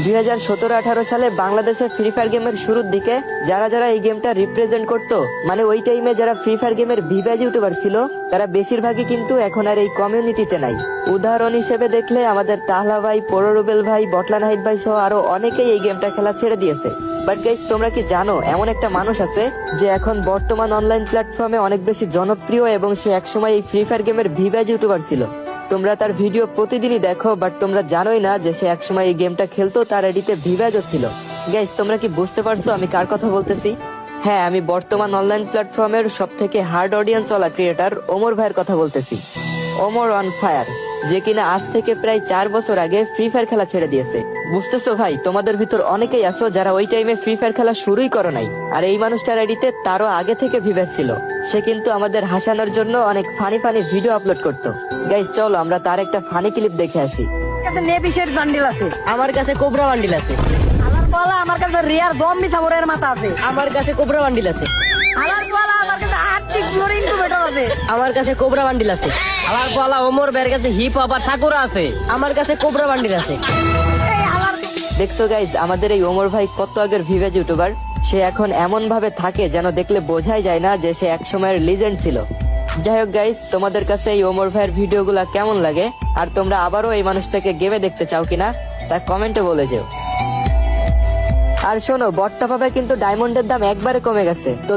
2017-18 সালে বাংলাদেশে free fire গেমের শুরুর দিকে যারা যারা এই গেমটা রিপ্রেজেন্ট করতো, মানে ওই টাইমে যারা ফ্রি ফায়ার গেমের ভিভাজ ইউটিউবার ছিল, তারা বেশিরভাগই কিন্তু এখন আর এই কমিউনিটিতে নাই। উদাহরণ হিসেবে দেখলে আমাদের তাহলা ভাই, রুবেল ভাই, বটলা নাহিদ ভাই সহ আরো অনেকেই এই গেমটা খেলা ছেড়ে দিয়েছে। বাট গাইস, তোমরা কি জানো এমন একটা মানুষ আছে যে এখন বর্তমান অনলাইন প্ল্যাটফর্মে অনেক বেশি জনপ্রিয় এবং সে একসময় এই ফ্রি ফায়ার গেমের ভিভাজ ইউটিউবার ছিল। তোমরা তার ভিডিও প্রতিদিনই দেখো, বাট তোমরা জানোই না যে সে একসময় এই গেমটা খেলতো, তার এডিতে ভিভাজও ছিল। গাইস, তোমরা কি বুঝতে পারছো আমি কার কথা বলতেছি? হ্যাঁ, আমি বর্তমান অনলাইন প্ল্যাটফর্মের সব থেকে হার্ড অডিয়েন্স ওয়ালা ক্রিয়েটার ওমর ভাইয়ের কথা বলতেছি। ওমর অন ফায়ার, যে কিনা আজ থেকে প্রায় 4 বছর আগে ফ্রি ফায়ার খেলা ছেড়ে দিয়েছে। বুঝতেছো ভাই, তোমাদের ভিতর অনেকেই আছো যারা ওই টাইমে ফ্রি ফায়ার খেলা শুরুই করো নাই, আর এই মানুষটার আইডিতে তারও আগে থেকে ভিভাজ ছিল। সে কিন্তু আমাদের হাসানোর জন্য অনেক ফানি ভিডিও আপলোড করতো। গাইস, চলো আমরা তার একটা ফানি ক্লিপ দেখে আসি। নেভিশের বান্ডিল আছে, আমার কাছে কোবরা বান্ডিল আছে। আলার বলা আমার কাছে রিয়ার জম্বি সামুরাইয়ের মাথা আছে। আমার কাছে কোবরা বান্ডিল আছে। আলার বলা আমার কাছে আর্টিক ফ্লোর ইনকিউবেটর আছে। আমার কাছে কোবরা বান্ডিল আছে। আমার বলা ওমর ভাইয়ের কাছে হিপ হপ আর ঠাকুর আছে। আমার কাছে কোবরা বান্ডিল আছে। এই আলার দেখছো গাইজ, আমাদের এই ওমর ভাই কত আগের ভিভাজ ইউটিউবার। সে এখন এমন ভাবে থাকে যেন দেখলে বোঝাই যায় না যে সে এক সময়ের লিজেন্ড ছিল। যাই হোক গাইজ, তোমাদের কাছে এই ওমর ভাইয়ের ভিডিওগুলা কেমন লাগে, আর তোমরা আবারও এই মানুষটাকে গেমে দেখতে চাও কিনা তা কমেন্টে বলে যেও। আর শোনো, বট্টা পাবে কিন্তু ডায়মন্ডের দাম একবারে কমে গেছে, তো